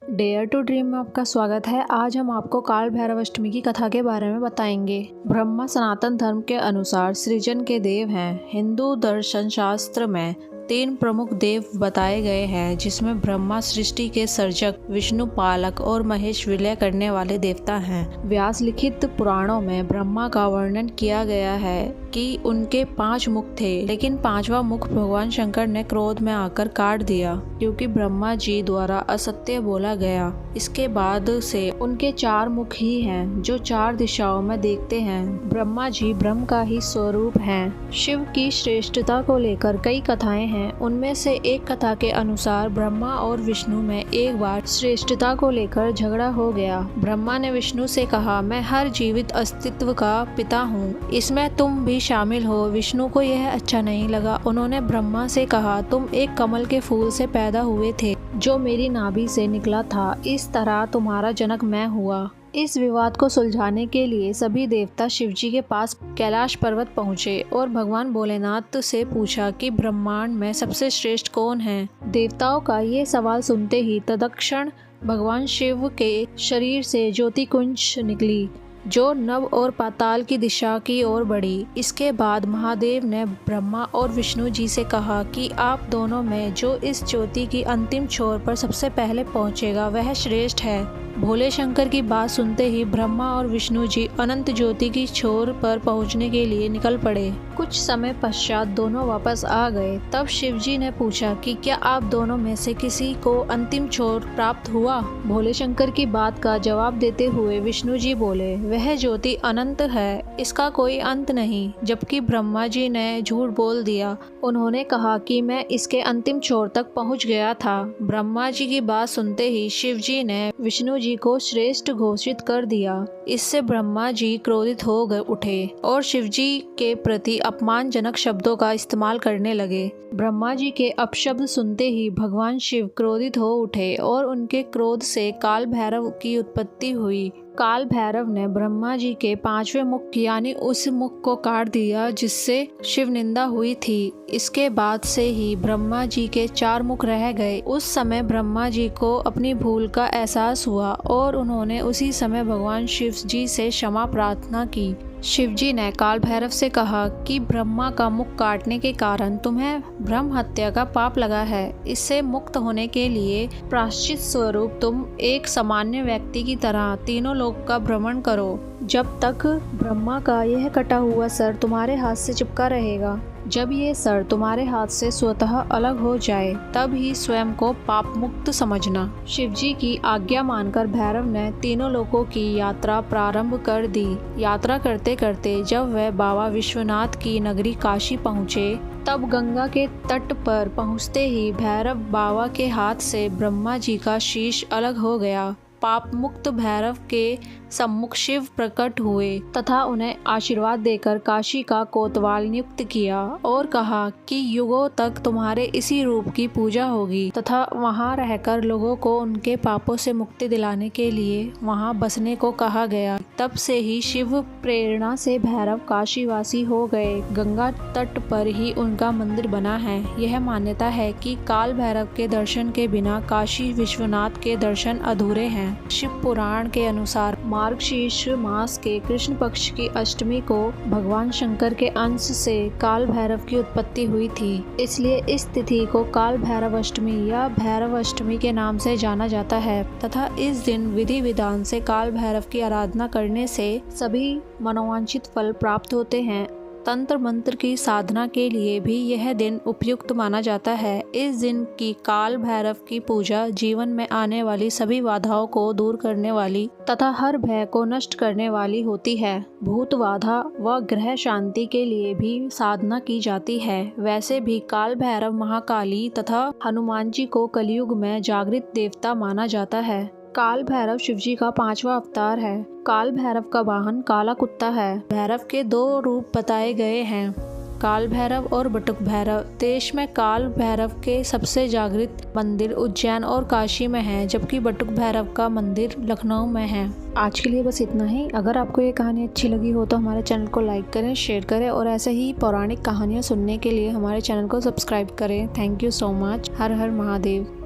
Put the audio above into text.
Dare to dream में आपका स्वागत है। आज हम आपको काल भैरव अष्टमी की कथा के बारे में बताएंगे। ब्रह्मा सनातन धर्म के अनुसार सृजन के देव हैं। हिंदू दर्शन शास्त्र में 3 प्रमुख देव बताए गए हैं, जिसमें ब्रह्मा सृष्टि के सर्जक, विष्णु पालक और महेश विलय करने वाले देवता हैं। व्यास लिखित पुराणों में ब्रह्मा का वर्णन किया गया है कि उनके 5 मुख थे, लेकिन 5वां मुख भगवान शंकर ने क्रोध में आकर काट दिया, क्योंकि ब्रह्मा जी द्वारा असत्य बोला गया। इसके बाद से उनके 4 मुख ही हैं, जो 4 दिशाओं में देखते हैं। ब्रह्मा जी ब्रह्म का ही स्वरूप हैं। शिव की श्रेष्ठता को लेकर कई कथाएं हैं। उनमें से एक कथा के अनुसार ब्रह्मा और विष्णु में एक बार श्रेष्ठता को लेकर झगड़ा हो गया। ब्रह्मा ने विष्णु से कहा, मैं हर जीवित अस्तित्व का पिता हूँ, इसमें तुम भी शामिल हो। विष्णु को यह अच्छा नहीं लगा। उन्होंने ब्रह्मा से कहा, तुम एक कमल के फूल से पैदा हुए थे, जो मेरी नाभि से निकला था। इस तरह तुम्हारा जनक मैं हुआ। इस विवाद को सुलझाने के लिए सभी देवता शिवजी के पास कैलाश पर्वत पहुँचे और भगवान भोलेनाथ से पूछा कि ब्रह्मांड में सबसे श्रेष्ठ कौन है। देवताओं का ये सवाल सुनते ही तत्क्षण भगवान शिव के शरीर से ज्योति कुंज निकली, जो नभ और पाताल की दिशा की ओर बढ़ी। इसके बाद महादेव ने ब्रह्मा और विष्णु जी से कहा कि आप दोनों में जो इस ज्योति की अंतिम छोर पर सबसे पहले पहुंचेगा, वह श्रेष्ठ है। भोले शंकर की बात सुनते ही ब्रह्मा और विष्णु जी अनंत ज्योति की छोर पर पहुंचने के लिए निकल पड़े। कुछ समय पश्चात दोनों वापस आ गए। तब शिवजी ने पूछा कि क्या आप दोनों में से किसी को अंतिम छोर प्राप्त हुआ? भोले शंकर की बात का जवाब देते हुए विष्णु जी बोले, वह ज्योति अनंत है, इसका कोई अंत नहीं। जबकि ब्रह्मा जी ने झूठ बोल दिया। उन्होंने कहा कि मैं इसके अंतिम छोर तक पहुंच गया था। ब्रह्मा जी की बात सुनते ही शिव जी ने विष्णु जी को श्रेष्ठ घोषित कर दिया। इससे ब्रह्मा जी क्रोधित हो गए उठे और शिव जी के प्रति अपमानजनक शब्दों का इस्तेमाल करने लगे। ब्रह्मा जी के अपशब्द सुनते ही भगवान शिव क्रोधित हो उठे और उनके क्रोध से काल भैरव की उत्पत्ति हुई। काल भैरव ने ब्रह्मा जी के 5वें मुख यानी उस मुख को काट दिया जिससे शिव निंदा हुई थी। इसके बाद से ही ब्रह्मा जी के 4 मुख रह गए। उस समय ब्रह्मा जी को अपनी भूल का एहसास हुआ और उन्होंने उसी समय भगवान शिव जी से क्षमा प्रार्थना की। शिव जी ने काल भैरव से कहा कि ब्रह्मा का मुख काटने के कारण तुम्हें ब्रह्म हत्या का पाप लगा है। इससे मुक्त होने के लिए प्रायश्चित स्वरूप तुम एक सामान्य व्यक्ति की तरह तीनों लोक का भ्रमण करो, जब तक ब्रह्मा का यह कटा हुआ सर तुम्हारे हाथ से चिपका रहेगा। जब ये सर तुम्हारे हाथ से स्वतः अलग हो जाए, तब ही स्वयं को पाप मुक्त समझना। शिवजी की आज्ञा मानकर भैरव ने तीनों लोकों की यात्रा प्रारंभ कर दी। यात्रा करते करते जब वह बाबा विश्वनाथ की नगरी काशी पहुँचे, तब गंगा के तट पर पहुँचते ही भैरव बाबा के हाथ से ब्रह्मा जी का शीश अलग हो गया। पाप मुक्त भैरव के सम्मुख शिव प्रकट हुए तथा उन्हें आशीर्वाद देकर काशी का कोतवाल नियुक्त किया और कहा कि युगों तक तुम्हारे इसी रूप की पूजा होगी तथा वहां रहकर लोगों को उनके पापों से मुक्ति दिलाने के लिए वहां बसने को कहा गया। तब से ही शिव प्रेरणा से भैरव काशीवासी हो गए। गंगा तट पर ही उनका मंदिर बना है। यह मान्यता है कि काल भैरव के दर्शन के बिना काशी विश्वनाथ के दर्शन अधूरे हैं। शिव पुराण के अनुसार मार्गशीर्ष मास के कृष्ण पक्ष की अष्टमी को भगवान शंकर के अंश से काल भैरव की उत्पत्ति हुई थी। इसलिए इस तिथि को काल भैरव अष्टमी या भैरव अष्टमी के नाम से जाना जाता है तथा इस दिन विधि विधान से काल भैरव की आराधना करने से सभी मनोवांछित फल प्राप्त होते हैं। तंत्र मंत्र की साधना के लिए भी यह दिन उपयुक्त माना जाता है। इस दिन की काल भैरव की पूजा जीवन में आने वाली सभी बाधाओं को दूर करने वाली तथा हर भय को नष्ट करने वाली होती है। भूत बाधा व ग्रह शांति के लिए भी साधना की जाती है। वैसे भी काल भैरव महाकाली तथा हनुमान जी को कलयुग में जागृत देवता माना जाता है। काल भैरव शिवजी का 5वां अवतार है। काल भैरव का वाहन काला कुत्ता है। भैरव के 2 रूप बताए गए हैं, काल भैरव और बटुक भैरव। देश में काल भैरव के सबसे जागृत मंदिर उज्जैन और काशी में है, जबकि बटुक भैरव का मंदिर लखनऊ में है। आज के लिए बस इतना ही। अगर आपको ये कहानी अच्छी लगी हो तो हमारे चैनल को लाइक करें, शेयर करें और ऐसे ही पौराणिक कहानियाँ सुनने के लिए हमारे चैनल को सब्सक्राइब करें। Thank you so much. Her her Mahadev.